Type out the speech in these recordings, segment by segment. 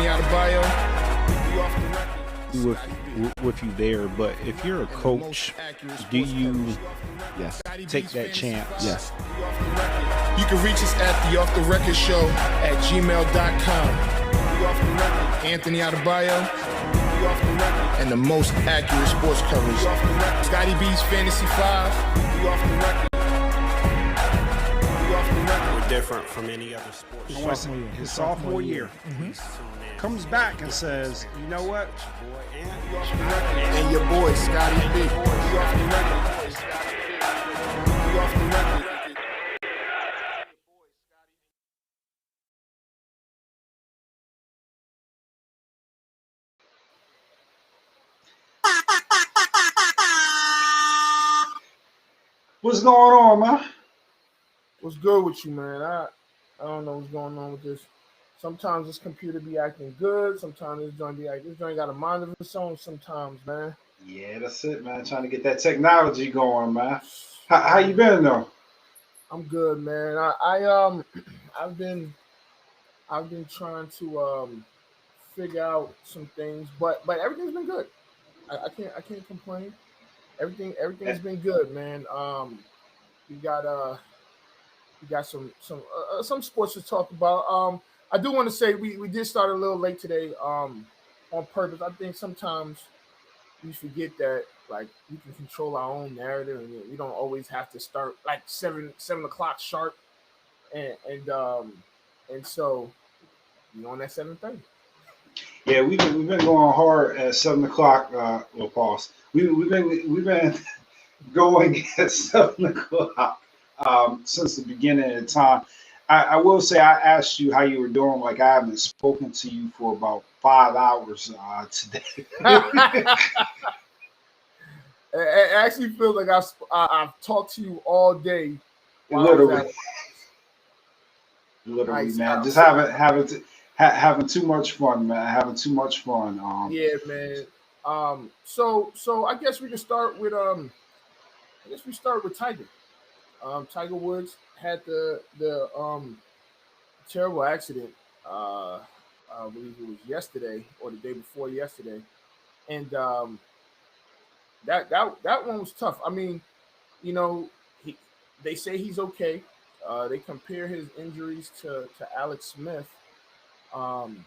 Anthony Adebayo. With you there, but if you're a coach, do you take that chance? Yes. You can reach us at theofftherecordshow@gmail.com. Anthony Adebayo and the most accurate sports coverage. Scotty B's Fantasy 5. We're different from any other sports. His sophomore year. Comes back and says, you know what? And your boy, Scotty B. What's going on, man? What's good with you, man? I don't know what's going on with this. Sometimes this computer be acting good. Sometimes this joint be like, this joint got a mind of its own sometimes, man. Yeah, that's it, man. Trying to get that technology going, man. How you been, though? I'm good, man. I've been trying to figure out some things, but everything's been good. I can't complain. Everything's been good, man. We got some sports to talk about. I do want to say we did start a little late today on purpose. I think sometimes we forget that like we can control our own narrative and we don't always have to start like 7 o'clock sharp and so on at 7:30. Yeah, we've been going hard at 7 o'clock. Pause. We've been going at 7 o'clock since the beginning of the time. I will say I asked you how you were doing. Like I haven't spoken to you for about 5 hours today. It actually feels like I've talked to you all day. Literally, man. Just having too much fun, man. Having too much fun. Yeah, man. So I guess we can start with Tiger. Tiger Woods had the terrible accident. I believe it was yesterday or the day before yesterday, and that one was tough. I mean, they say he's okay. They compare his injuries to Alex Smith, and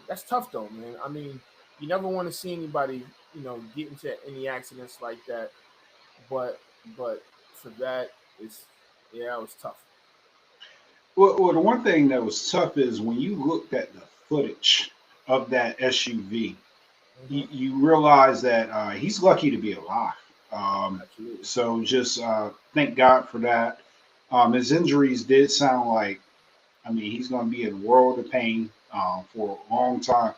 that's tough though, man. I mean, you never want to see anybody, get into any accidents like that, but for that, it was tough. Well, the one thing that was tough is when you looked at the footage of that SUV, you realize that he's lucky to be alive. So just thank God for that. His injuries did sound like, he's going to be in a world of pain for a long time.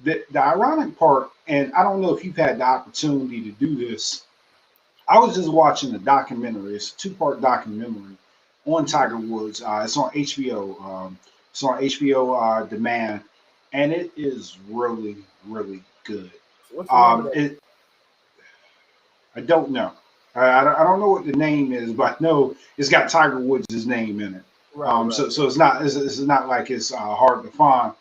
The ironic part, and I don't know if you've had the opportunity to do this, I was just watching a documentary. It's a 2-part documentary on Tiger Woods. It's on HBO. It's on HBO Demand, and it is really, really good. What's the name of that? I don't know. I don't know what the name is, but I know it's got Tiger Woods' name in it. Right. So it's not like it's hard to find.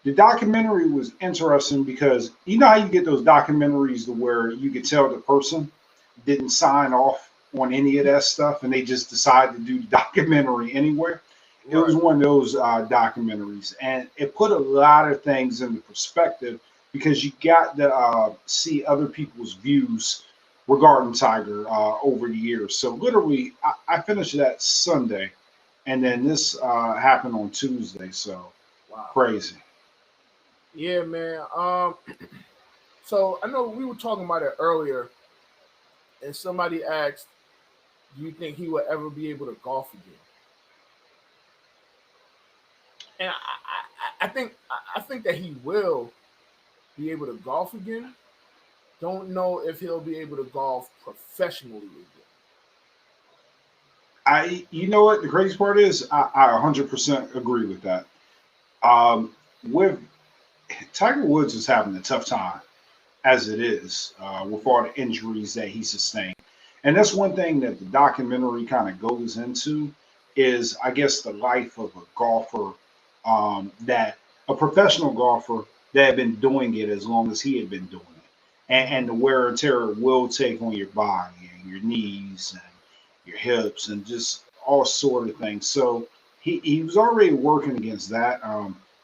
The documentary was interesting because you know how you get those documentaries to where you could tell the person didn't sign off on any of that stuff and they just decided to do the documentary anyway. It was one of those documentaries, and it put a lot of things into perspective because you got to see other people's views regarding Tiger over the years. So literally, I finished that Sunday, and then this happened on Tuesday. So crazy. Yeah, man. So I know we were talking about it earlier, and somebody asked, "Do you think he will ever be able to golf again?" And I think that he will be able to golf again. Don't know if he'll be able to golf professionally again. You know what the crazy part is? I 100% agree with that. With Tiger Woods is having a tough time as it is with all the injuries that he sustained. And that's one thing that the documentary kind of goes into is, I guess, the life of a golfer that a professional golfer that had been doing it as long as he had been doing it, and the wear and tear it will take on your body and your knees and your hips and just all sort of things. So he was already working against that,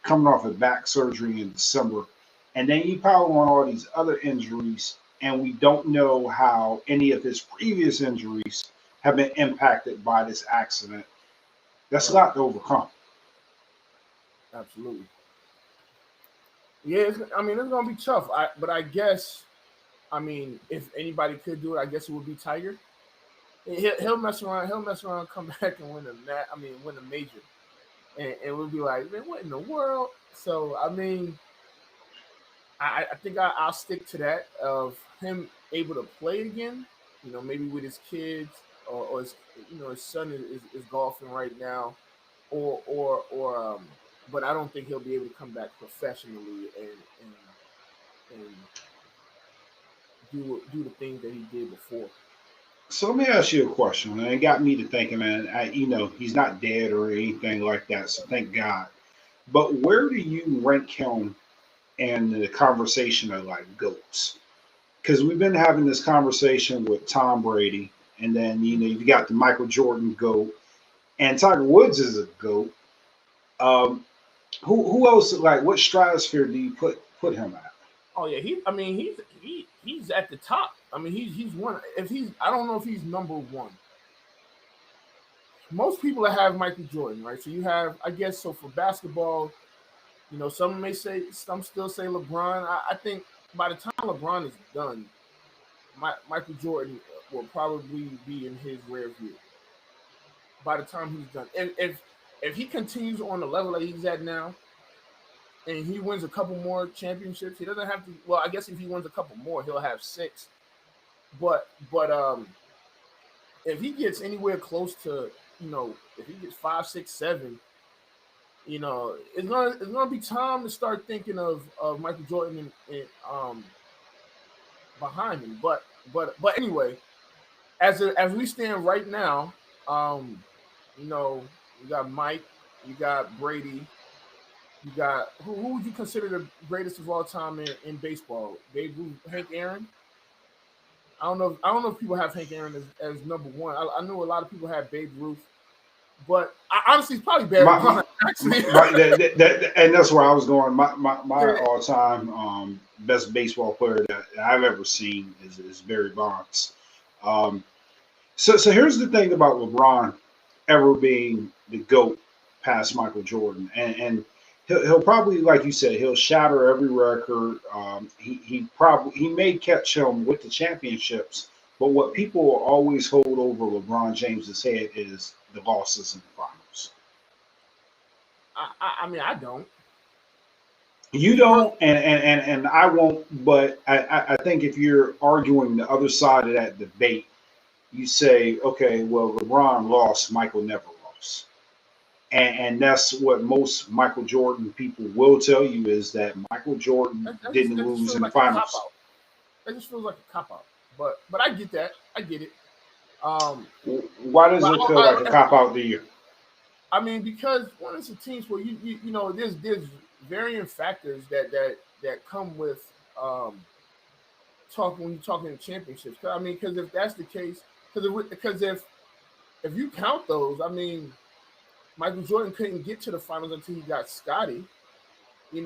coming off of back surgery in December, and then you pile on all these other injuries, and we don't know how any of his previous injuries have been impacted by this accident. That's a lot to overcome. Absolutely. Yeah, I mean, it's gonna be tough. But I guess, I mean, if anybody could do it, I guess it would be Tiger. He'll mess around. He'll mess around, come back and win win a major, and we'll be like, man, what in the world? So I mean, I think I'll stick to that of him able to play again. You know, maybe with his kids or his, his son is golfing right now, or but I don't think he'll be able to come back professionally and do the things that he did before. So let me ask you a question, and it got me to thinking, man. He's not dead or anything like that, so thank God. But where do you rank him in the conversation of like goats? Because we've been having this conversation with Tom Brady, and then you got the Michael Jordan goat, and Tiger Woods is a goat. Who else? Like, what stratosphere do you put him at? Oh yeah, he's at the top. I mean, he's one. I don't know if he's number one. Most people that have Michael Jordan, right? So you have, I guess, so for basketball, some still say LeBron. I think by the time LeBron is done, Michael Jordan will probably be in his rear view. By the time he's done, and if he continues on the level that he's at now, and he wins a couple more championships, he doesn't have to. Well, I guess if he wins a couple more, he'll have 6. But if he gets anywhere close to, if he gets 5, 6, 7, it's gonna be time to start thinking of Michael Jordan and behind him. But anyway, as we stand right now, you got Mike, you got Brady. You got who would you consider the greatest of all time in baseball? Babe Ruth, Hank Aaron. I don't know if people have Hank Aaron as number one. I know a lot of people have Babe Ruth, but honestly, it's probably Barry Bonds. And that's where I was going. My all time best baseball player that I've ever seen is Barry Bonds. So here's the thing about LeBron ever being the GOAT past Michael Jordan, and he'll probably, like you said, he'll shatter every record. He may catch him with the championships, but what people will always hold over LeBron James's head is the losses in the finals. I mean, I don't. You don't, and I won't. But I think if you're arguing the other side of that debate, you say, okay, well, LeBron lost, Michael never lost. And that's what most Michael Jordan people will tell you is that Michael Jordan didn't lose in the finals. That just feels like a cop-out. But I get that. I get it. Why does it feel like a cop-out to you? I mean, because one it's a team where there's varying factors that come with when you're talking championships. I mean, because if that's the case, because if you count those, I mean, Michael Jordan couldn't get to the finals until he got Scotty. He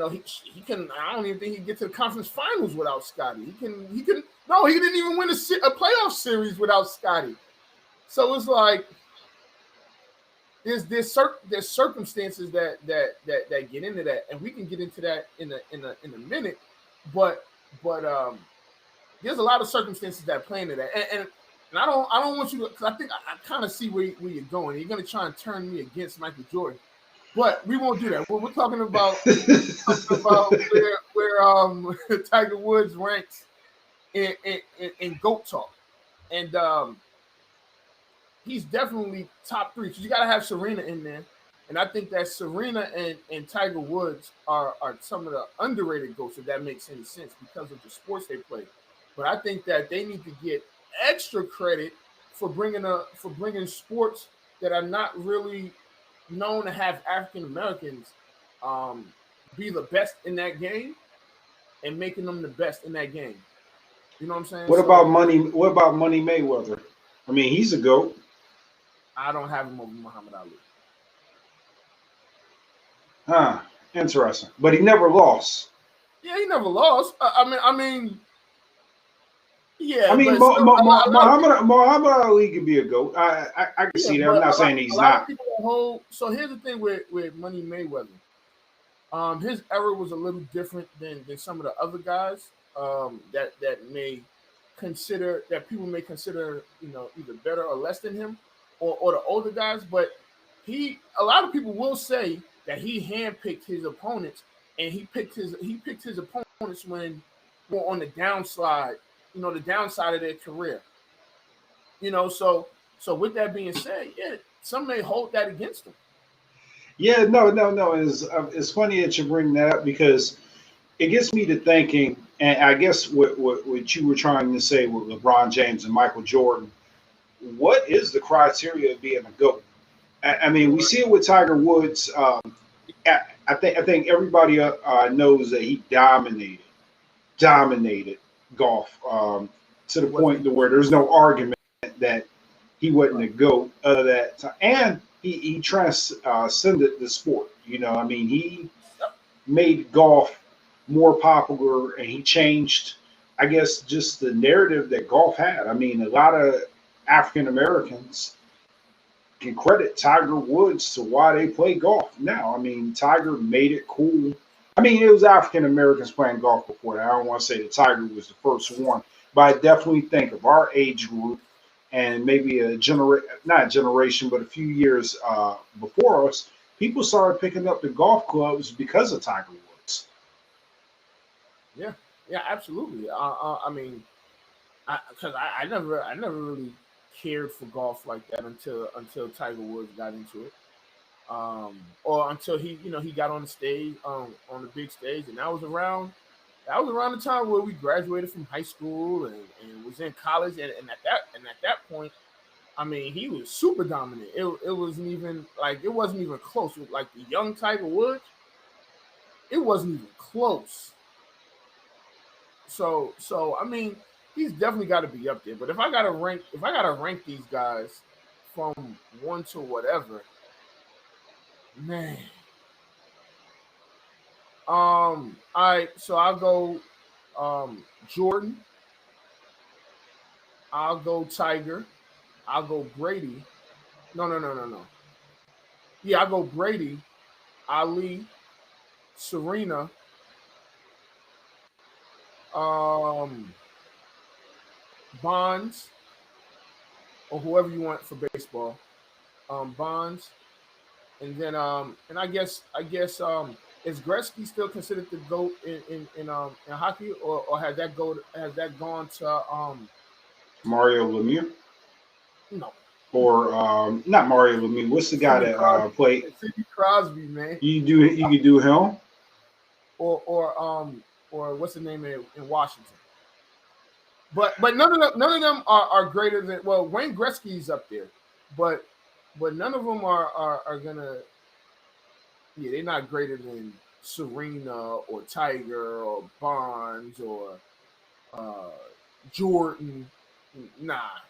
can. I don't even think he can get to the conference finals without Scotty. He can. No, he didn't even win a playoff series without Scotty. So it's like there's circumstances that get into that, and we can get into that in a minute. But there's a lot of circumstances that play into that, and I don't want you to, because I think I kind of see where you're going. You're going to try and turn me against Michael Jordan, but we won't do that. We're talking about where Tiger Woods ranks in GOAT talk, and he's definitely top 3. So you got to have Serena in there, and I think that Serena and Tiger Woods are some of the underrated GOATs, if that makes any sense, because of the sports they play. But I think that they need to get extra credit for bringing sports that are not really known to have African Americans be the best in that game and making them the best in that game. You know what I'm saying? What about money? What about Money Mayweather? I mean, he's a GOAT. I don't have him over Muhammad Ali. Huh. Interesting. But he never lost. Yeah, he never lost. I mean, yeah. I mean, but still, Muhammad Ali could be a GOAT. I can see that. I'm not saying he's not. So here's the thing with Money Mayweather. His era was a little different than some of the other guys that people may consider, either better or less than him, or the older guys. But a lot of people will say that he handpicked his opponents, and he picked his opponents when were on the downside, the downside of their career. So with that being said, yeah, some may hold that against him. Yeah, no. It's funny that you bring that up because it gets me to thinking, and I guess what you were trying to say with LeBron James and Michael Jordan, what is the criteria of being a GOAT? I mean, we see it with Tiger Woods. I think everybody knows that he dominated golf to the point to where there's no argument that he wasn't a GOAT other that time. And he transcended the sport. I mean, he made golf more popular, and he changed, I guess, just the narrative that golf had. I mean, a lot of African Americans can credit Tiger Woods to why they play golf now. I mean, Tiger made it cool. I mean, it was African Americans playing golf before that. I don't want to say that Tiger was the first one, but I definitely think of our age group and maybe not a generation, but a few years before us, people started picking up the golf clubs because of Tiger Woods. Yeah, absolutely. I mean, because I never really cared for golf like that until Tiger Woods got into it, or until he got on the stage, on the big stage, and that was around the time where we graduated from high school and was in college, and at that point, I mean, he was super dominant. It wasn't even close. Like the young Tiger Woods, it wasn't even close. So I mean, he's definitely got to be up there. But if I gotta rank these guys from 1 to whatever, man. All right, so I'll go Jordan. I'll go Tiger. I'll go Brady. No. Yeah, I'll go Brady, Ali, Serena, Bonds, or whoever you want for baseball. Bonds, and then and I guess is Gretzky still considered the GOAT in hockey, or has that gone to Mario Lemieux? No. Or not Mario Lemieux. What's the guy that played? Sidney Crosby, man. You could do him. Or what's the name in Washington? But none of them are greater than, well, Wayne Gretzky's up there, but none of them are gonna. Yeah, they're not greater than Serena or Tiger or Bonds or Jordan. Nah.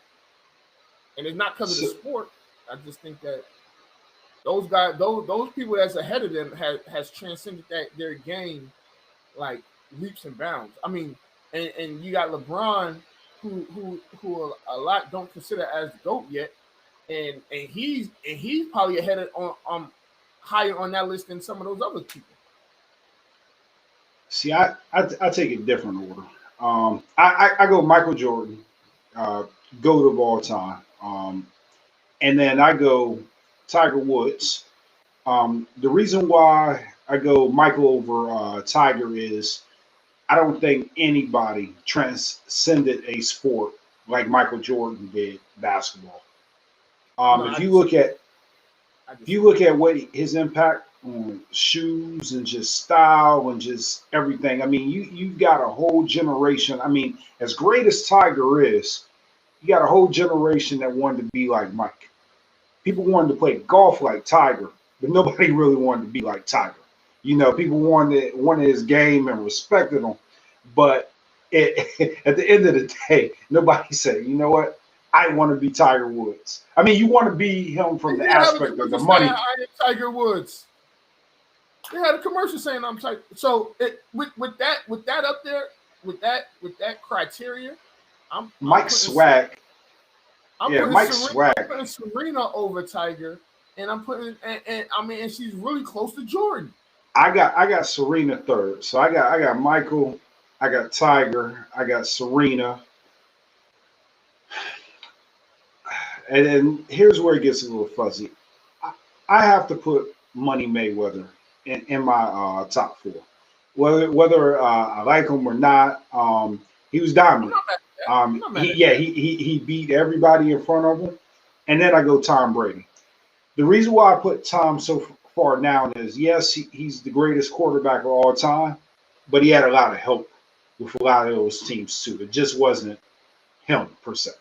And it's not because of the sport. I just think that those guys, those people that's ahead of them has transcended their game like leaps and bounds. I mean, and you got LeBron, who a lot don't consider as the GOAT yet, and he's probably ahead of higher on that list than some of those other people. See, I take a different order. I go Michael Jordan, GOAT of all time. And then I go Tiger Woods. The reason why I go Michael over Tiger is I don't think anybody transcended a sport like Michael Jordan did basketball. If you look at what his impact on shoes and just style and just everything, I mean, you've got a whole generation. I mean, as great as Tiger is, you got a whole generation that wanted to be like Mike. People wanted to play golf like Tiger, but nobody really wanted to be like Tiger. People wanted his game and respected him, but at the end of the day, nobody said, you know what? I want to be Tiger Woods. I mean, you want to be him from the aspect of the money. I am Tiger Woods. They had a commercial saying I'm Tiger. So with that up there, with that criteria, Mike Swag. Mike Swag. I'm putting Serena over Tiger, and I'm putting and she's really close to Jordan. I got Serena third. So I got Michael, I got Tiger, I got Serena. And then here's where it gets a little fuzzy. I have to put Money Mayweather in my top four. Whether I like him or not, he was dominant. He beat everybody in front of him. And then I go Tom Brady. The reason why I put Tom so far down is, yes, he's the greatest quarterback of all time, but he had a lot of help with a lot of those teams too. It just wasn't him per se.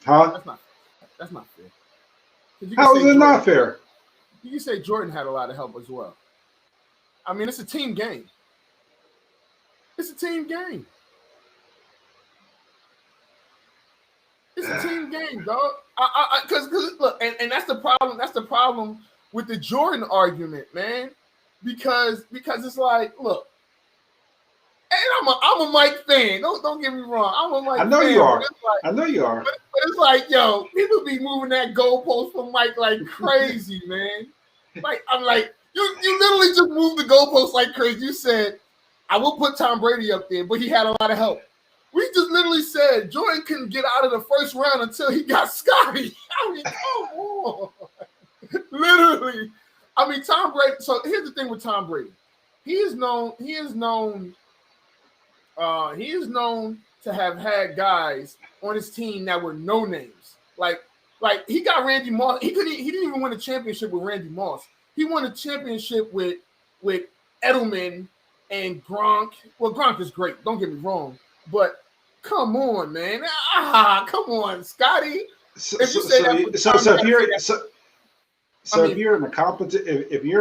Huh? That's not fair. How is it not fair? You can say Jordan had a lot of help as well. I mean, it's a team game. It's a team game. It's a team game, dog. Because look, and that's the problem. That's the problem with the Jordan argument, man. Because it's like, look, and I'm a Mike fan. Don't get me wrong. I'm a Mike fan. I know you are. I know you are. But it's like, yo, people be moving that goalpost for Mike like crazy, man. Like, I'm like, you literally just moved the goalpost like crazy. You said, I will put Tom Brady up there, but he had a lot of help. We just literally said Jordan couldn't get out of the first round until he got Scotty. I mean, come on. Literally. I mean, Tom Brady. So here's the thing with Tom Brady. He is known to have had guys on his team that were no names. Like he got Randy Moss. He didn't even win a championship with Randy Moss. He won a championship with Edelman and Gronk. Well, Gronk is great. Don't get me wrong. But come on, man. Come on, Scotty. If you're in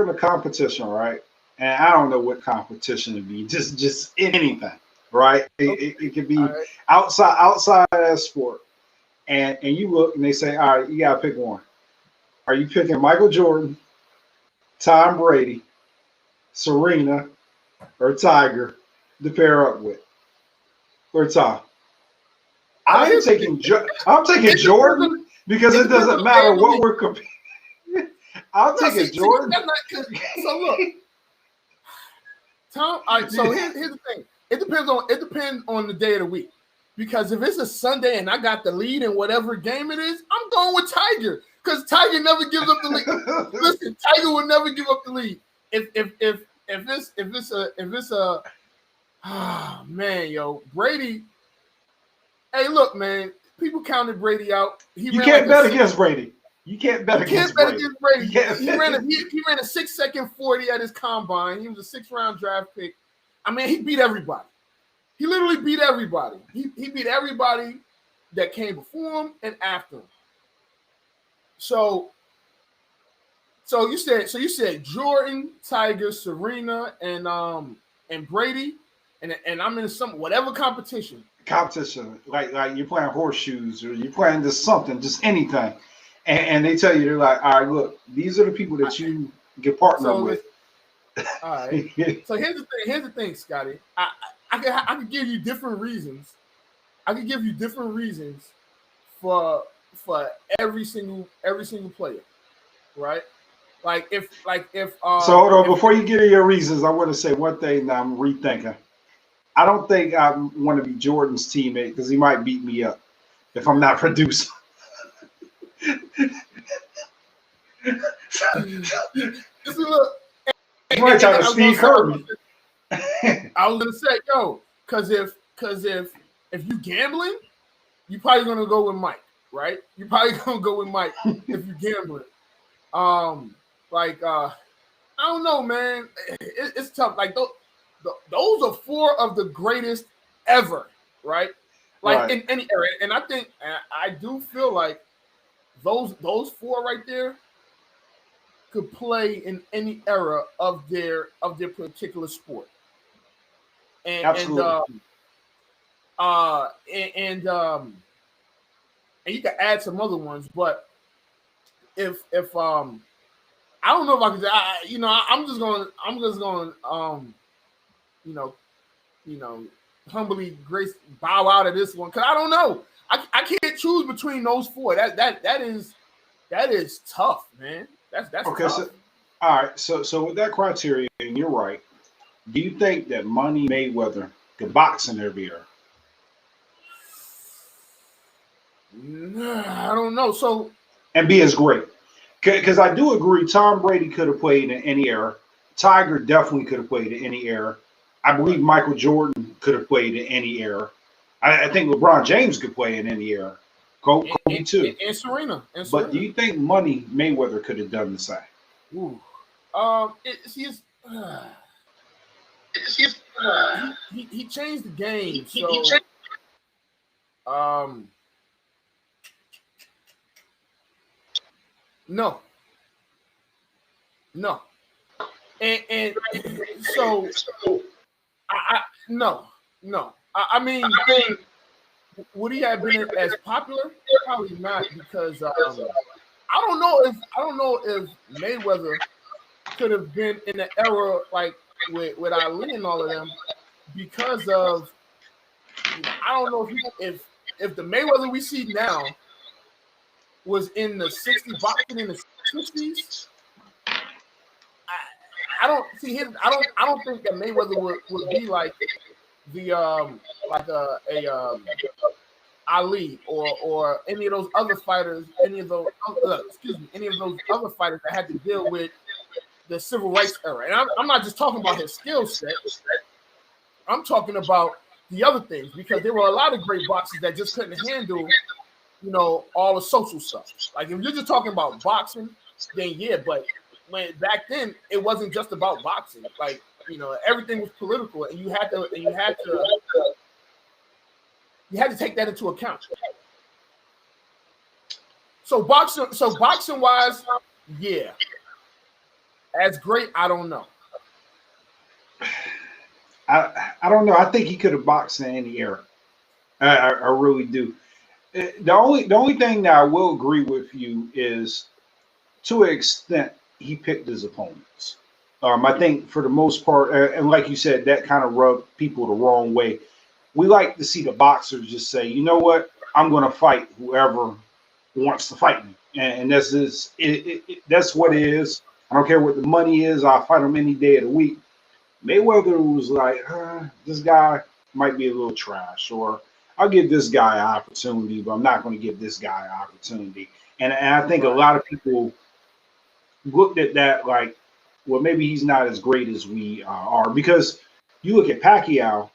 the competition, right? And I don't know what competition it be, just anything, right? It could be outside of that sport. And you look and they say, all right, you gotta pick one. Are you picking Michael Jordan, Tom Brady, Serena, or Tiger to pair up with? Or Tom? I'm taking Jordan because it doesn't matter what we're competing. I'm taking Jordan. So look, Tom. All right, so here's the thing. It depends on the day of the week. Because if it's a Sunday and I got the lead in whatever game it is, I'm going with Tiger. Because Tiger never gives up the lead. Listen, Tiger will never give up the lead. If it's a man, yo, Brady. Hey, look, man. People counted Brady out. You can't bet against Brady. You can't bet against Brady. He ran a 6-second 40 at his combine. He was a 6th-round draft pick. I mean, he beat everybody. He literally beat everybody. He beat everybody that came before him and after him. So you said Jordan, Tiger, Serena, and Brady, and I'm in some whatever competition. Like you're playing horseshoes or you're playing just something, just anything, and they tell you, they're like, all right, look, these are the people that you get partnered with. All right. So here's the thing, Scotty. I could give you different reasons. I could give you different reasons for every single player, right? If So hold on, before you get to your reasons, I want to say one thing that I'm rethinking. I don't think I want to be Jordan's teammate because he might beat me up if I'm not producing. Look, you might try to Steve Curry. I was gonna say, yo, because if you gambling, you probably gonna go with Mike, right? You probably gonna go with Mike if you gambling. I don't know, man. It's tough. Like those are 4 of the greatest ever, right? In any era, and I think I do feel like those 4 right there. could play in any era of their particular sport. And Absolutely. and you can add some other ones, but if I don't know if I could, I'm just going, you know, humbly grace bow out of this one because I don't know. I can't choose between those four. That is tough, man. That's Okay, tough. so all right, so with that criteria, and you're right. Do you think that Money Mayweather could box in every era? I don't know. So And be as great? Because I do agree, Tom Brady could have played in any era. Tiger definitely could have played in any era. I believe Michael Jordan could have played in any era. I think LeBron James could play in any era. Kobe too. and Serena. But do you think Money Mayweather could have done the same? Ooh. He's he changed the game. So no. And so I no. I mean, would he have been as popular? Probably not, because I don't know if Mayweather could have been in the era like with Ali and all of them, because of, I don't know if the Mayweather we see now was in the 60s, boxing in the 60s. I don't see him. I don't think that Mayweather would be like the Ali or any of those other fighters, any of those other fighters that had to deal with the civil rights era. And I'm not just talking about his skill set. I'm talking about the other things, because there were a lot of great boxers that just couldn't handle, all the social stuff. Like, if you're just talking about boxing, then yeah, but when back then it wasn't just about boxing. Like, everything was political, and you had to take that into account. So boxing wise, yeah. As great, I don't know. I don't know. I think he could have boxed in any era. I really do. The only thing that I will agree with you is, to an extent, he picked his opponents. I think for the most part, and like you said, that kind of rubbed people the wrong way. We like to see the boxers just say, you know what, I'm going to fight whoever wants to fight me, and that's what it is. I don't care what the money is. I'll fight him any day of the week. Mayweather was like, this guy might be a little trash, or I'll give this guy an opportunity, but I'm not going to give this guy an opportunity. And I think a lot of people looked at that like, well, maybe he's not as great as we are. Because you look at Pacquiao,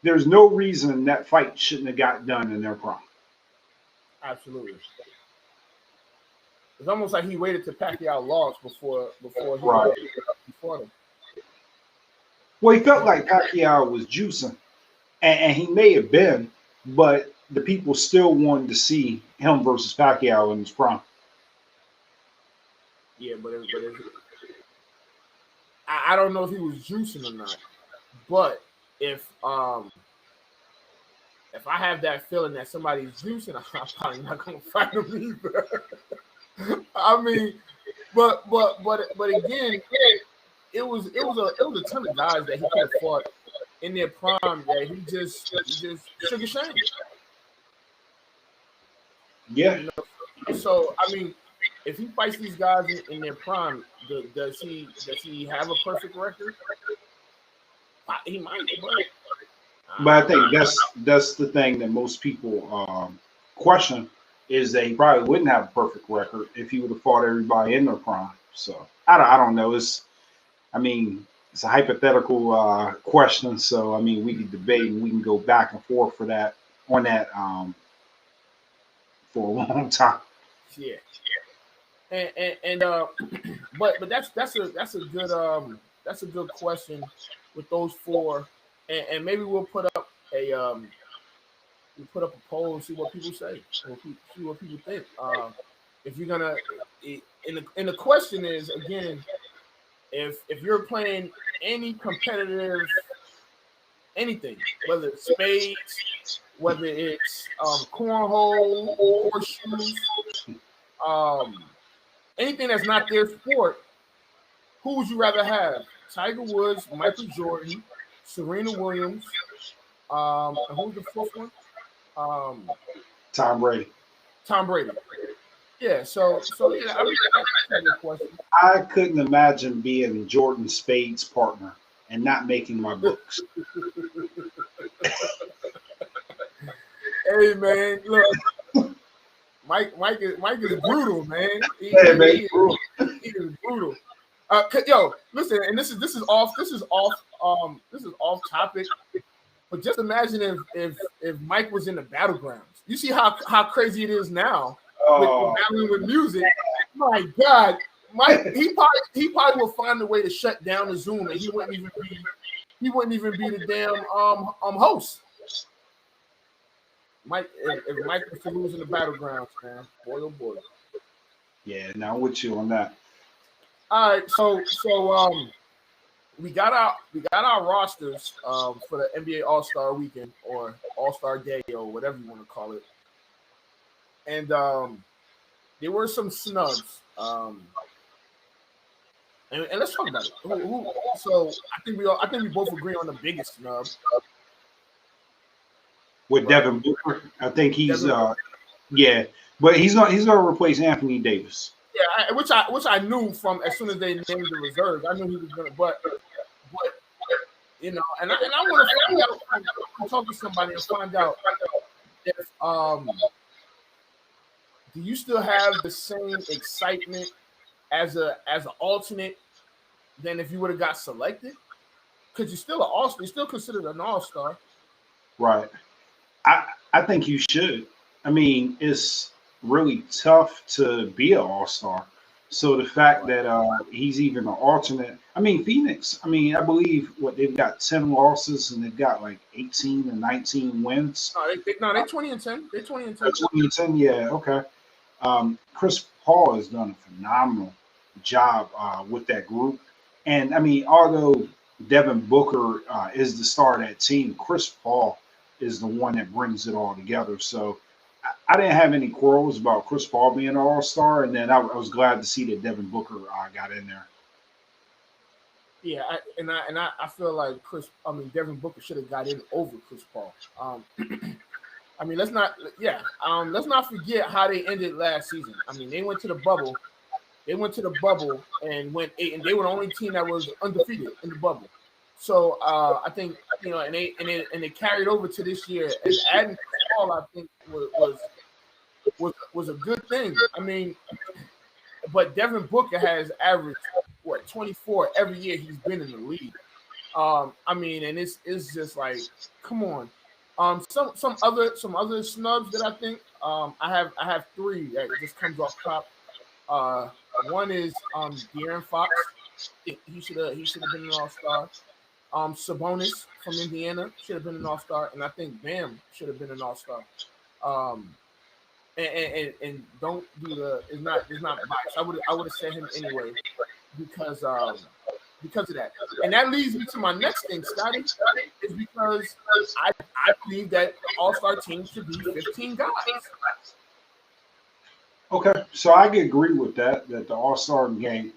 there's no reason that fight shouldn't have got done in their prime. Absolutely. It's almost like he waited till Pacquiao lost before he Right. before him. Well, he felt like Pacquiao was juicing, and he may have been, but the people still wanted to see him versus Pacquiao in his prime. Yeah, but I don't know if he was juicing or not. But if I have that feeling that somebody's juicing, I'm probably not gonna fight him either. I mean, but again, it was a ton of guys that he could have fought in their prime that he just shook his shame. Yeah. So I mean, if he fights these guys in their prime, does he have a perfect record? He might, but I think that's the thing that most people question, is that he probably wouldn't have a perfect record if he would have fought everybody in their prime. So I don't know. It's a hypothetical question. So I mean, we can debate and we can go back and forth for that for a long time. Yeah. And but that's a good question with those four, and maybe we'll put up a poll and see what people say, see what people think. If you're gonna, and the question is again, if you're playing any competitive anything, whether it's spades, whether it's cornhole, horseshoes, anything that's not their sport, who would you rather have? Tiger Woods, Michael Jordan, Serena Williams, and who's the fourth one? Tom Brady. Tom Brady. Yeah, so yeah, I mean, that's a good question. I couldn't imagine being Jordan Spade's partner and not making my books. Hey man, look, Mike is brutal, man. He is brutal. Yo, listen, and this is off topic. But just imagine if Mike was in the battlegrounds. You see how crazy it is now with battling with music. My God, Mike, he probably will find a way to shut down the Zoom, and he wouldn't even be the damn host. Mike, if Mike was to lose in the battlegrounds, man, boy oh boy. Yeah, now with you on that. All right, so we got our rosters for the NBA All-Star Weekend or All-Star Day or whatever you want to call it, and there were some snubs. And let's talk about it. So I think we both agree on the biggest snub. With Devin Booker, I think he's yeah, but he's gonna replace Anthony Davis. Yeah, which I knew from as soon as they named the reserves, I knew he was gonna. But you know, and I want to find out. Talk to somebody and find out if do you still have the same excitement as an alternate than if you would have got selected? Because you're still an all-star, you're still considered an all-star. Right. I think you should. I mean, it's really tough to be an all-star. So the fact that he's even an alternate, I mean, Phoenix, I mean, I believe they've got 10 losses and they've got like 18 and 19 wins. No, they're 20 and 10. They're 20 and 10. 20 and 10, yeah, okay. Chris Paul has done a phenomenal job with that group. And I mean, although Devin Booker is the star of that team, Chris Paul is the one that brings it all together. So I didn't have any quarrels about Chris Paul being an all-star, and then I was glad to see that Devin Booker got in there. Yeah, I feel like Devin Booker should have got in over Chris Paul. I mean, let's not forget how they ended last season. I mean, they went to the bubble. And went 8, and they were the only team that was undefeated in the bubble. So I think and they carried over to this year. And adding Chris Paul, I think was a good thing. I mean, but Devin Booker has averaged 24 every year he's been in the league. I mean, and it's just like, come on. Some other snubs that I think I have 3 that just comes off top. One is De'Aaron Fox. He should have been an all-star. Sabonis from Indiana should have been an all-star, and I think Bam should have been an all-star. And don't do it's not biased. I would have said him anyway because of that. And that leads me to my next thing, Scotty, is because I believe that the all-star team should be 15 guys. Okay, so I can agree with that the all-star game,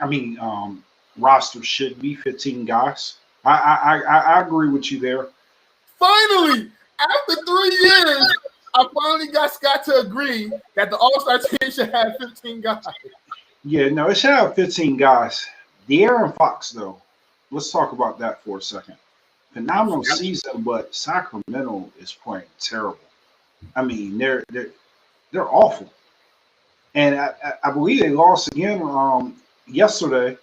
roster should be 15 guys. I agree with you there. Finally, after 3 years, I finally got Scott to agree that the all-star team should have 15 guys. Yeah, no, it should have 15 guys. De'Aaron Fox, though, let's talk about that for a second. Phenomenal season, but Sacramento is playing terrible. I mean, they're awful. And I believe they lost again yesterday.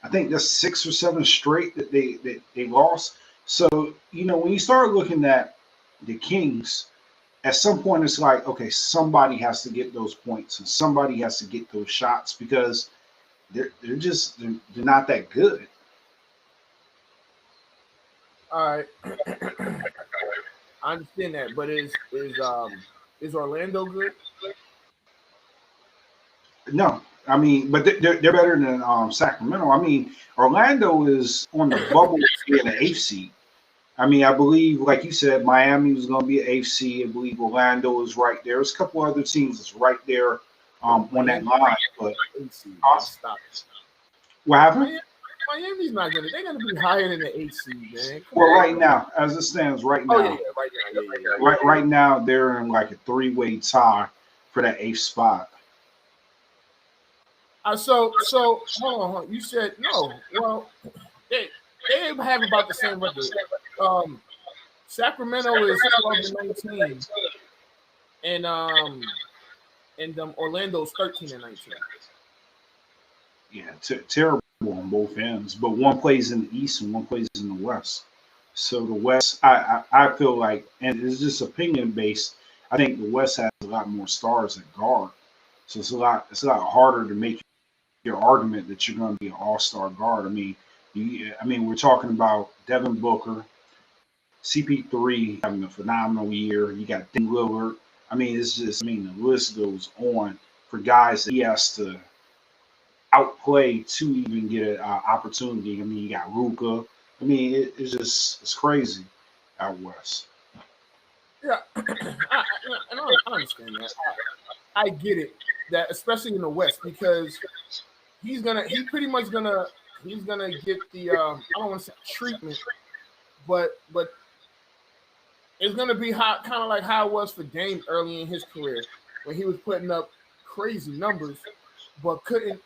I think that's 6 or 7 straight that they lost. So, when you start looking at the Kings, at some point it's like, okay, somebody has to get those points and somebody has to get those shots because they're not that good. All right. I understand that, but is Orlando good? No, I mean, but they're better than Sacramento. I mean, Orlando is on the bubble to be an eighth seed. I mean, I believe, like you said, Miami was going to be an eighth seed. I believe Orlando is right there. There's a couple other teams that's right there on that line. But Stop. What happened? Miami's not gonna. They're gonna be higher than the 8 seed, man. Well, right now, as it stands, right now, right now, they're in like a three-way tie for that eighth spot. So hold on. You said no. Well, they have about the same record. Sacramento is 12-19, and Orlando's 13-19. Yeah, terrible on both ends. But one plays in the East and one plays in the West. So the West, I feel like, and it's just opinion based. I think the West has a lot more stars at guard, so it's a lot harder to make your argument that you're going to be an all-star guard. I mean, we're talking about Devin Booker, CP3 having a phenomenal year. You got Dame Lillard. I mean, the list goes on for guys that he has to outplay to even get an opportunity. I mean, you got Ruka. I mean, it's crazy out west. Yeah, I understand that. I get it, that especially in the West, because he's pretty much gonna get the I don't want to say treatment, but it's gonna be kind of like how it was for Dame early in his career when he was putting up crazy numbers, but couldn't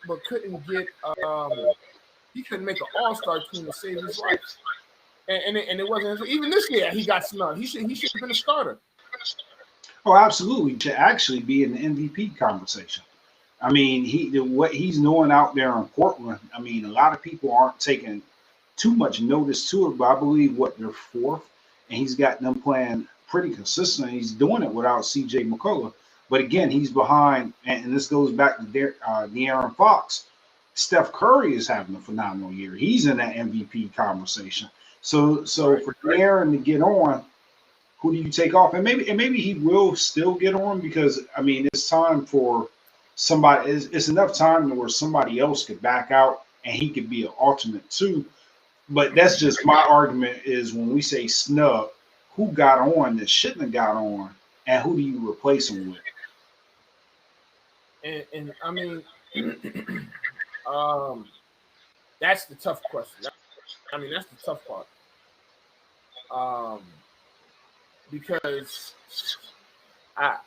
get he couldn't make an all-star team to save his life. And it wasn't even this year he got snubbed. He should have been a starter. Oh, absolutely. To actually be in the MVP conversation. I mean, what he's doing out there in Portland. I mean, a lot of people aren't taking too much notice to it, but I believe they're fourth, and he's got them playing pretty consistent. He's doing it without C.J. McCullough, but again, he's behind, and this goes back to De'Aaron Fox. Steph Curry is having a phenomenal year. He's in that MVP conversation. So for De'Aaron to get on, who do you take off? And maybe he will still get on, because I mean, it's time for somebody. It's enough time where somebody else could back out and he could be an alternate too. But that's just my argument, is when we say snub, who got on that shouldn't have got on, and who do you replace him with? And I mean, that's the tough question. I mean, that's the tough part. Because I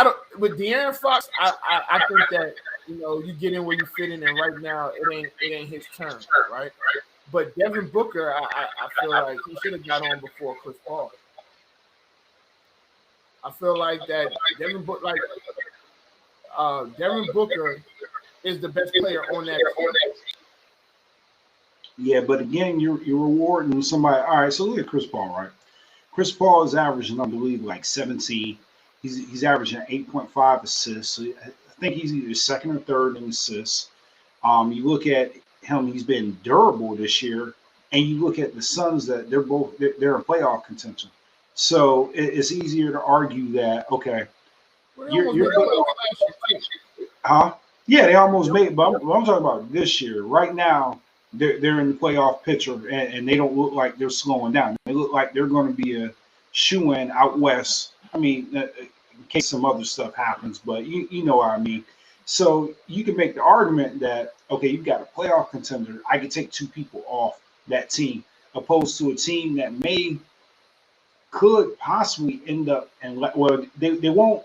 don't, with De'Aaron Fox, I think that, you get in where you fit in, and right now it ain't his turn, right? But Devin Booker, I feel like he should have got on before Chris Paul. I feel like that Devin Booker is the best player on that team. Yeah, but again, you're rewarding somebody. All right, so look at Chris Paul, right? Chris Paul is averaging, I believe, like 17. He's averaging 8.5 assists. So I think he's either second or third in assists. You look at him; he's been durable this year, and you look at the Suns, that they're in playoff contention. So it's easier to argue that, okay, huh? Yeah, they almost made. But I'm talking about this year. Right now, they're in the playoff picture, and they don't look like they're slowing down. They look like they're going to be a shoe-in out west. I mean, in case some other stuff happens, but you know what I mean. So you can make the argument that, okay, you've got a playoff contender. I can take two people off that team, opposed to a team that could possibly end up they won't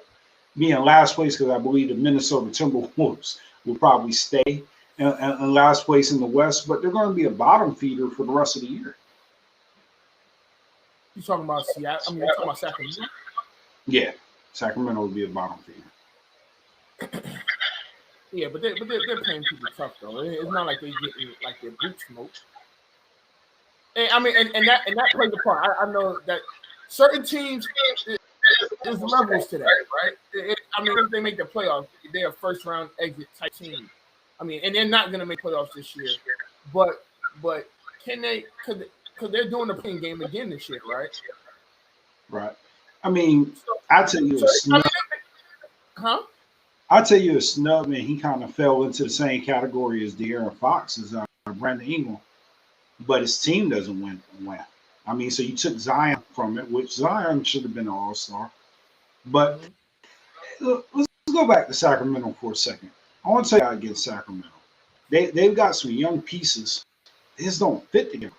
be in last place, because I believe the Minnesota Timberwolves will probably stay in last place in the West, but they're going to be a bottom feeder for the rest of the year. You talking about Seattle? I mean, you're talking about Sacramento? Yeah, Sacramento would be a bottom feeder. Yeah, but they're playing people tough though. It's not like they're getting like their boots smoked. And I mean, and that plays a part. I know that certain teams, there's levels to that, right? I mean, if they make the playoffs, they're a first round exit type team. I mean, and they're not going to make playoffs this year, but can they? Because they're doing the playing game again this year, right? Right. I mean, I tell you, I'll tell you a snub, and he kind of fell into the same category as De'Aaron Fox as Brandon Ingram, but his team doesn't win. I mean, so you took Zion from it, which Zion should have been an All-Star. But let's go back to Sacramento for a second. I want to tell you against Sacramento. They've got some young pieces. They just don't fit together.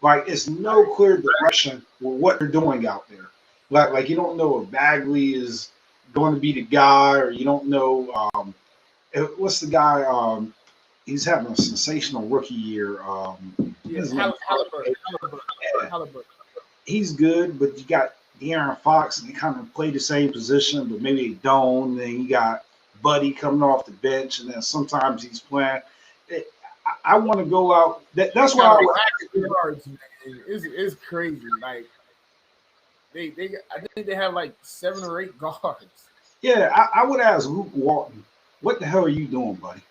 Like, it's no clear direction with what they're doing out there. Like you don't know if Bagley is going to be the guy, or you don't know what's the guy. He's having a sensational rookie year. Halliburton. He's good, but you got De'Aaron Fox, and they kind of play the same position, but maybe they don't. And then you got Buddy coming off the bench, and then sometimes he's playing. I want to go out. That's why it's crazy. Like I think they have like 7 or 8 guards. Yeah, I would ask Luke Walton, what the hell are you doing, buddy?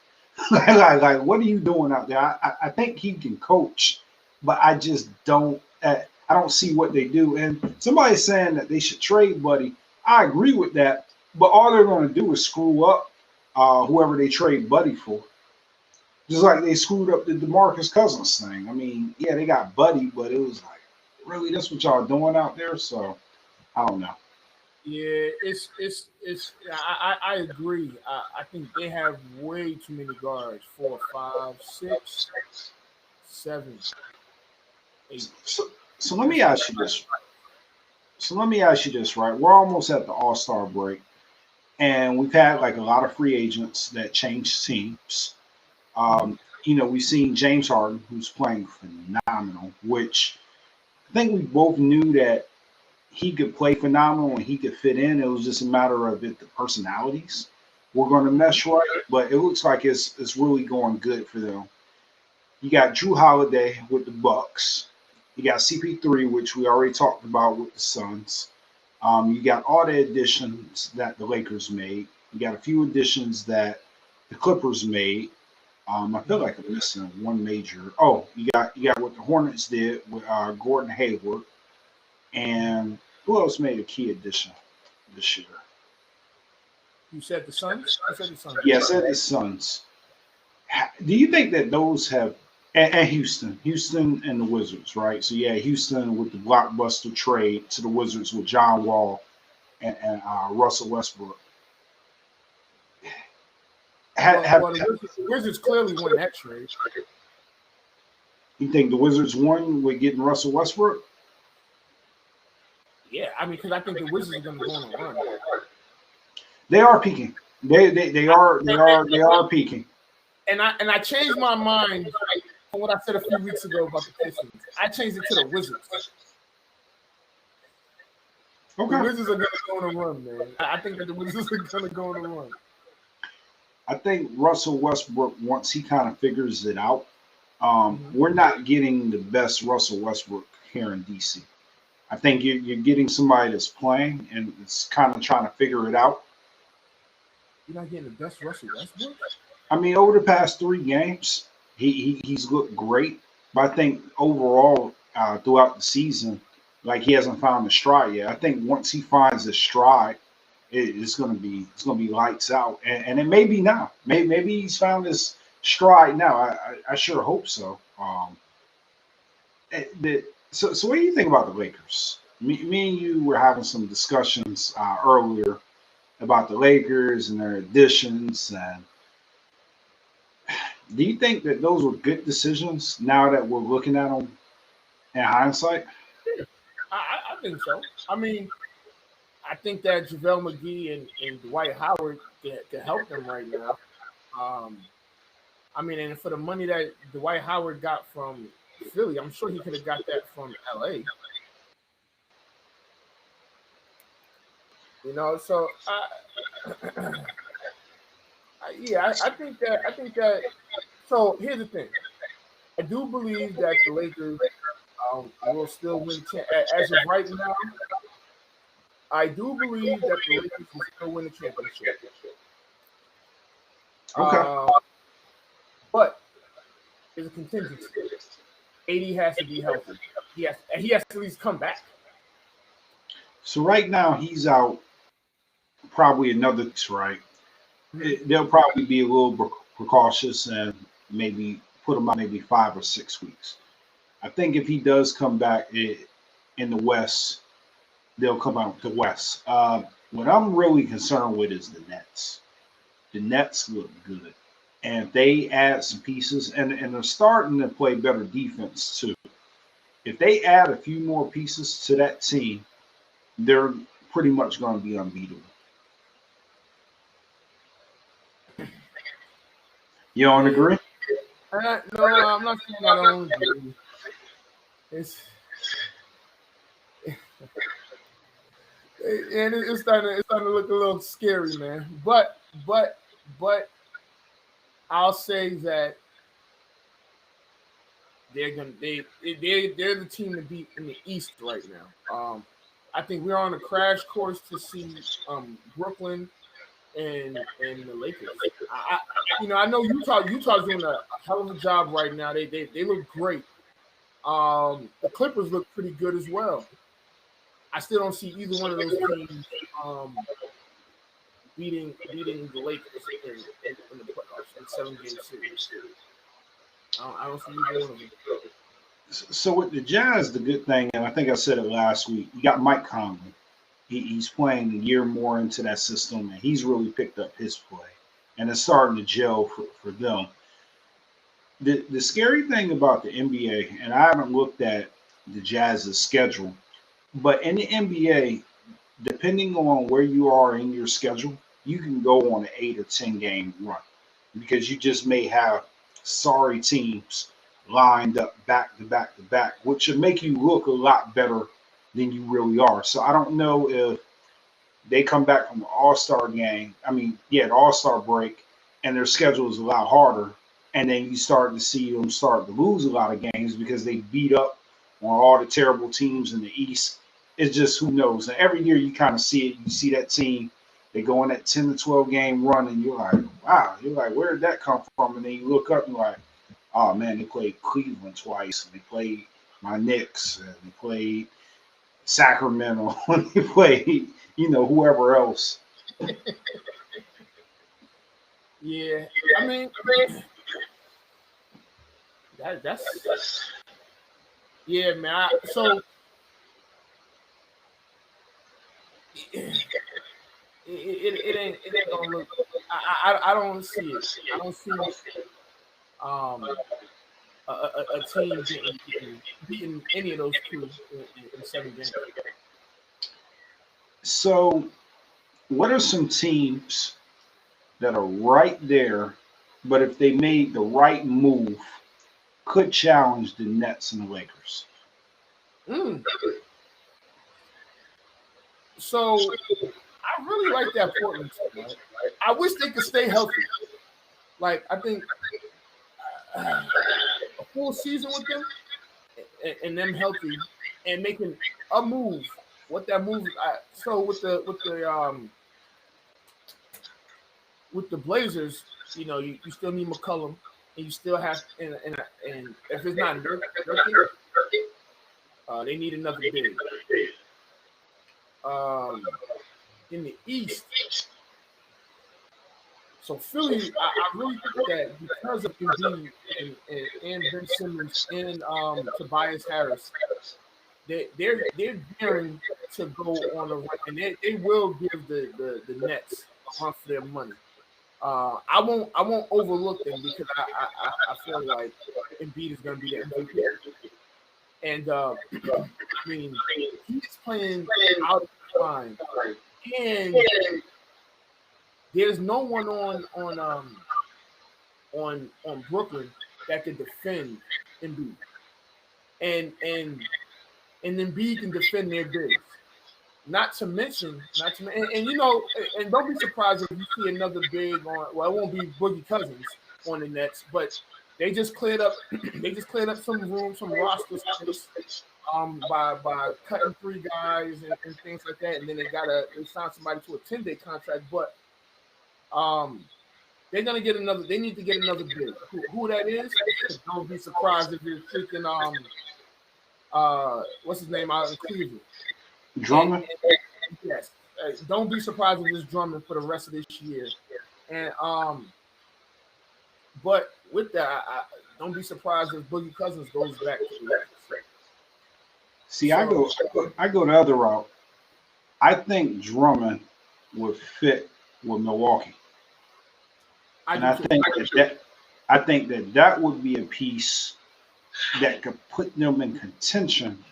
like, what are you doing out there? I think he can coach, but I just don't. I don't see what they do. And somebody's saying that they should trade Buddy. I agree with that, but all they're going to do is screw up whoever they trade Buddy for. Just like they screwed up the DeMarcus Cousins thing. I mean, yeah, they got Buddy, but it was like, really, that's what y'all doing out there? So, I don't know. Yeah, I agree. I think they have way too many guards. 4, 5, 6, 7, 8. So let me ask you this. Right? We're almost at the All-Star break, and we've had like a lot of free agents that changed teams. We've seen James Harden, who's playing phenomenal, which I think we both knew that he could play phenomenal and he could fit in. It was just a matter of the personalities were going to mesh right, but it looks like it's really going good for them. You got Drew Holiday with the Bucks. You got CP3, which we already talked about with the Suns. You got all the additions that the Lakers made. You got a few additions that the Clippers made. I feel like I'm missing one major. Oh, you got what the Hornets did with Gordon Hayward, and who else made a key addition this year? You said the Suns? Yes, it is Suns. Do you think that those have and Houston and the Wizards, right? So yeah, Houston with the blockbuster trade to the Wizards with John Wall and Russell Westbrook. The Wizards clearly won that trade. You think the Wizards won with getting Russell Westbrook? Yeah, I mean, because I think the Wizards are going to go on a run. They are peaking. They are peaking. And I changed my mind from what I said a few weeks ago about the Pistons. I changed it to the Wizards. Okay. The Wizards are going to go on a run, man. I think that the Wizards are going to go on a run. I think Russell Westbrook, once he kind of figures it out, we're not getting the best Russell Westbrook here in DC. I think you're getting somebody that's playing and it's kind of trying to figure it out. You're not getting the best Russell Westbrook? I mean, over the past 3 games, he's looked great. But I think overall, throughout the season, like he hasn't found the stride yet. I think once he finds the stride, it's gonna be lights out, and it may be now. Maybe he's found his stride now. I sure hope so. So what do you think about the Lakers? Me and you were having some discussions earlier about the Lakers and their additions, and do you think that those were good decisions now that we're looking at them in hindsight? I think so. I mean, I think that JaVale McGee and Dwight Howard can help them right now. I mean, and for the money that Dwight Howard got from Philly, I'm sure he could have got that from LA. So I think that. So here's the thing. I do believe that the Lakers will still win. As of right now, I do believe that the Lakers will still win the championship. Okay. But there's a contingency. AD has to be healthy. He has to at least come back. So right now he's out probably another, right? they'll probably be a little precautious and maybe put him out maybe 5 or 6 weeks. I think if he does come back in the West, they'll come out the West. What I'm really concerned with is the Nets. The Nets look good. And if they add some pieces, and they're starting to play better defense too. If they add a few more pieces to that team, they're pretty much going to be unbeatable. You don't agree? No, I'm not saying I don't agree. It's it's starting to look a little scary, man. But I'll say that they're the team to beat in the East right now. I think we're on a crash course to see Brooklyn and the Lakers. I know Utah's doing a hell of a job right now. They look great. The Clippers look pretty good as well. I still don't see either one of those teams beating the Lakers in the playoffs in 7-game series. I don't see either one of them. So with the Jazz, the good thing, and I think I said it last week, you got Mike Conley. He's playing a year more into that system, and he's really picked up his play, and it's starting to gel for them. The scary thing about the NBA, and I haven't looked at the Jazz's schedule, but in the NBA, depending on where you are in your schedule, you can go on an 8 or 10 game run because you just may have sorry teams lined up back to back to back, which should make you look a lot better than you really are. So I don't know if they come back from the All-Star game, the All-Star break, and their schedule is a lot harder, and then you start to see them start to lose a lot of games because they beat up on all the terrible teams in the East. It's just who knows. And every year you kind of see it. You see that team, they go on that 10 to 12 game run, and you're like, wow. You're like, where did that come from? And then you look up and you're like, oh, man, they played Cleveland twice, and they played my Knicks, and they played Sacramento, and they played, whoever else. Yeah, that's yeah, man. So it ain't gonna look. I don't see it. I don't see a team beating any of those two in 7 games. So, what are some teams that are right there, but if they made the right move, could challenge the Nets and the Lakers? So, I really like that Portland team. Right? I wish they could stay healthy. Like, I think a full season with them and them healthy and making a move. What that move? So with the Blazers, you still need McCollum, and you still have and if it's not Nurkic, they need another big. In the East, so Philly, I really think that because of Embiid and Ben Simmons and Tobias Harris, they're daring to go on a run, and they will give the Nets a run for their money. I won't overlook them because I feel like Embiid is going to be the MVP, and he's playing out of his mind, and there's no one on Brooklyn that can defend Embiid, and Embiid can defend their bigs. Not to mention, and don't be surprised if you see another big on. Well, it won't be Boogie Cousins on the Nets, but they just cleared up. Some room, some roster space, by cutting 3 guys and things like that, and then they signed somebody to a 10-day contract, but they're gonna get another. They need to get another big. Who that is? Don't be surprised if you're freaking what's his name out in Cleveland. Drummond? Yes. Don't be surprised if it's Drummond for the rest of this year. And but with that, I don't be surprised if Boogie Cousins goes back to the Lakers. See, I go the other route. I think Drummond would fit with Milwaukee, and I think that would be a piece that could put them in contention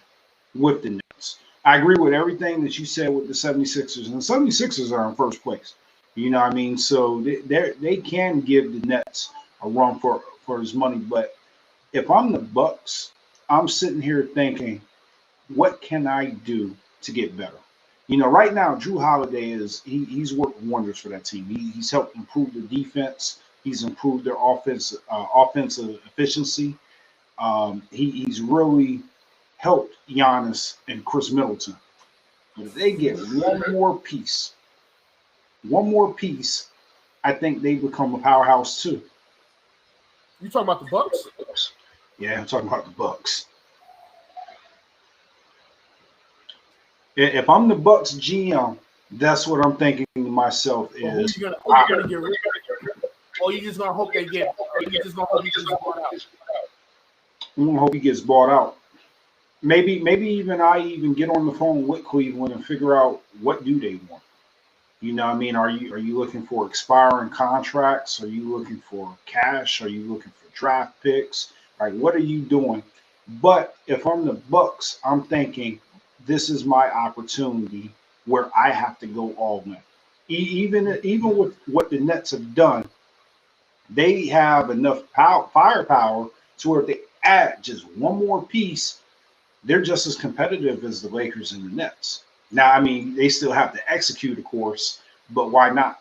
with the Nets. I agree with everything that you said with the 76ers, and the 76ers are in first place. You know what I mean? So they can give the Nets a run for his money. But if I'm the Bucks, I'm sitting here thinking, what can I do to get better? You know, right now, Drew Holiday he's worked wonders for that team. He's helped improve the defense. He's improved their offensive efficiency. He's really helped Giannis and Chris Middleton. But if they get one more piece, I think they become a powerhouse too. You talking about the Bucks? Yeah, I'm talking about the Bucks. If I'm the Bucks GM, that's what I'm thinking to myself is. Who you gonna get rid of? Or you just gonna hope they get? Or you just gonna hope he gets bought out? I'm gonna hope he gets bought out. Maybe even I get on the phone with Cleveland and figure out what do they want. You know what I mean? Are you looking for expiring contracts? Are you looking for cash? Are you looking for draft picks? Like, what are you doing? But if I'm the Bucks, I'm thinking this is my opportunity where I have to go all in. Even with what the Nets have done, they have enough firepower to where if they add just one more piece, they're just as competitive as the Lakers and the Nets. Now, I mean, they still have to execute, of course, but why not?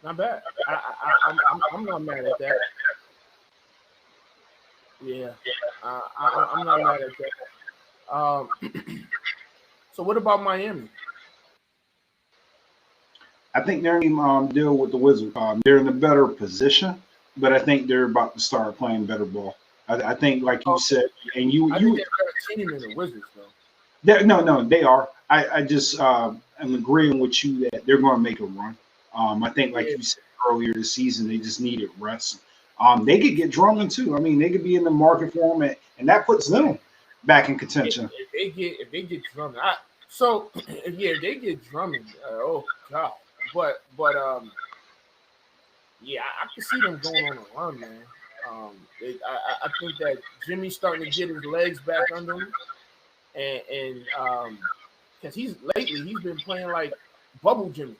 Not bad. I'm not mad at that. Yeah, I'm not mad at that. So what about Miami? I think they're in deal with the Wizards. They're in a better position, but I think they're about to start playing better ball. I think, like you said, and you think they're a better team than the Wizards, though. No, they are. I just am agreeing with you that they're going to make a run. I think, like you said earlier this season, they just needed rest. They could get Drummond too. I mean, they could be in the market for him, and that puts them back in contention. If they get Drummond, if they get Drummond, oh god. But yeah, I can see them going on a run, man. I think that Jimmy's starting to get his legs back under him, and because he's been playing like bubble Jimmy,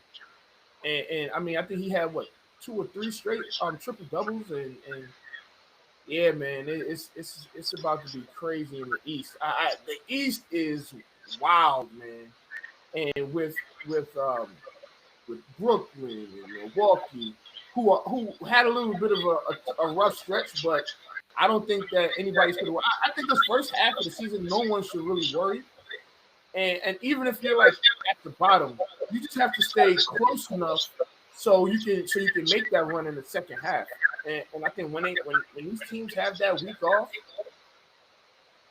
and I mean I think he had 2 or 3 straight triple doubles, and yeah, man, it's about to be crazy in the East. The East is wild, man, and with Brooklyn and Milwaukee, who had a little bit of a rough stretch, but I don't think that anybody's going to. I think this first half of the season, no one should really worry. And even if you're like at the bottom, you just have to stay close enough so you can make that run in the second half. And I think when these teams have that week off,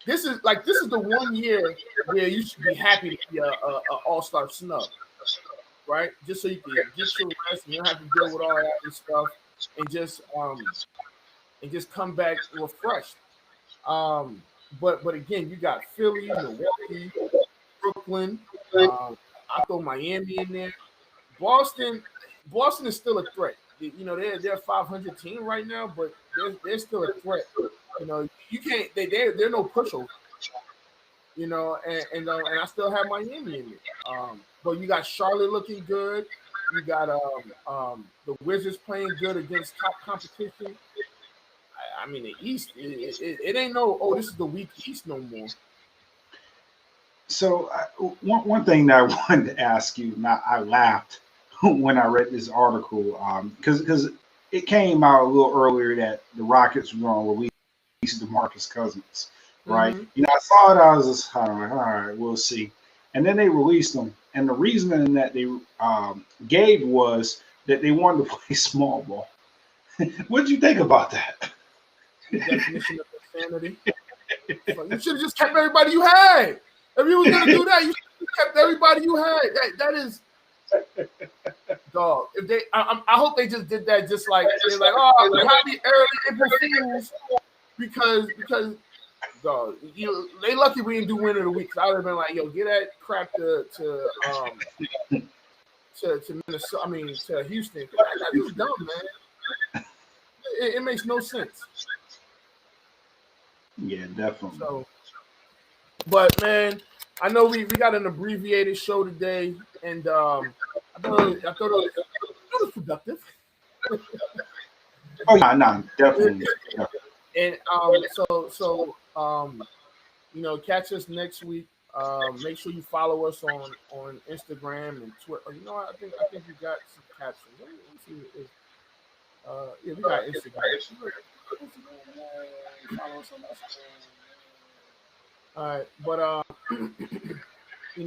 this is the one year where you should be happy to be a all-star snub. Right, just so you can get your rest, and you don't have to deal with all that other stuff, and just come back refreshed. But again, you got Philly, Milwaukee, Brooklyn. I throw Miami in there. Boston is still a threat. You know, they're a 500 team right now, but they're still a threat. You know, you can't. They're no pushover. You know, and I still have Miami in there. But you got Charlotte looking good. You got the Wizards playing good against top competition. I mean, the East, it ain't this is the weak East no more. So one thing that I wanted to ask you, and I laughed when I read this article because it came out a little earlier that the Rockets were going to release DeMarcus Cousins, right? Mm-hmm. You know, I saw it. I was just all right, we'll see. And then they released them, and the reason that they gave was that they wanted to play small ball. What did you think about that? The definition of insanity. You should have just kept everybody you had. If you was gonna do that, you should have kept everybody you had. dog. If they, I hope they just did that. Just like they're like, oh, happy early April Fools, because dog, they lucky we didn't do win of the week. I would have been like, yo, get that crap to Minnesota. I mean, to Houston. That's just dumb, man. It makes no sense. Yeah, definitely. So, but man, I know we got an abbreviated show today, and I thought it was productive. Oh yeah, no, definitely. And catch us next week. Make sure you follow us on Instagram and Twitter. You know what? I think we got some captions. Let me see if we got Instagram. Follow us on Instagram. All right, but we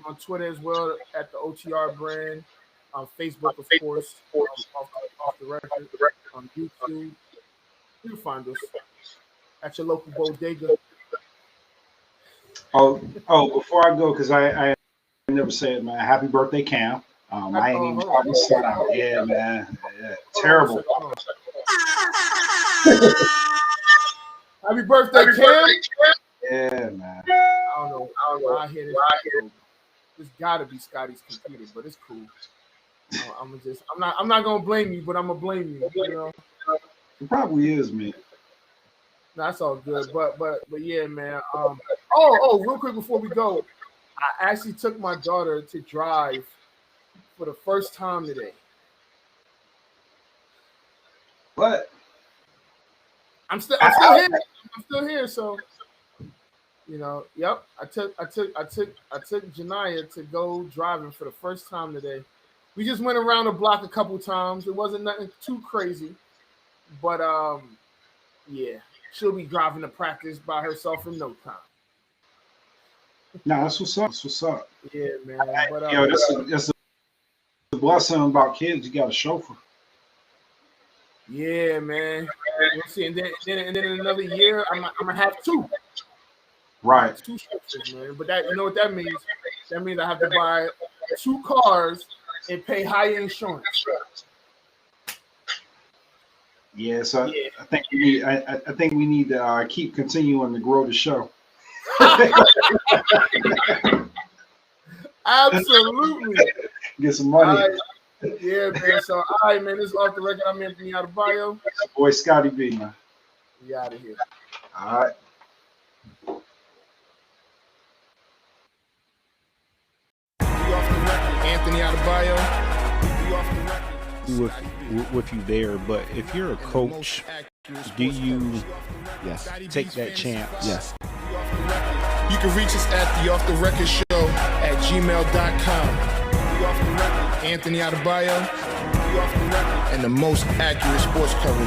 on Twitter as well at the OTR brand, on Facebook, of course, off the record, on YouTube. You find us at your local bodega. Oh, before I go, because I never say it, man. Happy birthday, Cam. I ain't even got this set out. Yeah, man. Yeah, terrible. Happy birthday, Cam. Yeah, man. I don't know. I hear this. It's got to be Scotty's computer, but it's cool. I'm not gonna blame you, but I'm gonna blame you. You know. It probably is, man. That's all good, but yeah, man. Real quick before we go, I actually took my daughter to drive for the first time today. What? I'm still here. I'm still here. So, yep. I took Janiyah to go driving for the first time today. We just went around the block a couple times. It wasn't nothing too crazy, but yeah, she'll be driving to practice by herself in no time. No, that's what's up. That's what's up. Yeah, man. But that's the blessing about kids. You got a chauffeur. Yeah, man. We'll see. And then in another year, I'm gonna have two. Right. Two chauffeurs, man. But that, you know what that means? That means I have to buy 2 cars and pay higher insurance. Yeah, so yeah. I think we need to keep continuing to grow the show. Absolutely. Get some money. Right. Yeah, man. So, all right, man. This is Off the Record. I'm Anthony Adebayo. Boy, Scotty B, man. We out of here. All right. Anthony Adebayo. With you there, but if you're a coach, do you take that chance? Yes. You can reach us at the Off the Record Show at gmail.com. Anthony Adebayo, and the most accurate sports coverage.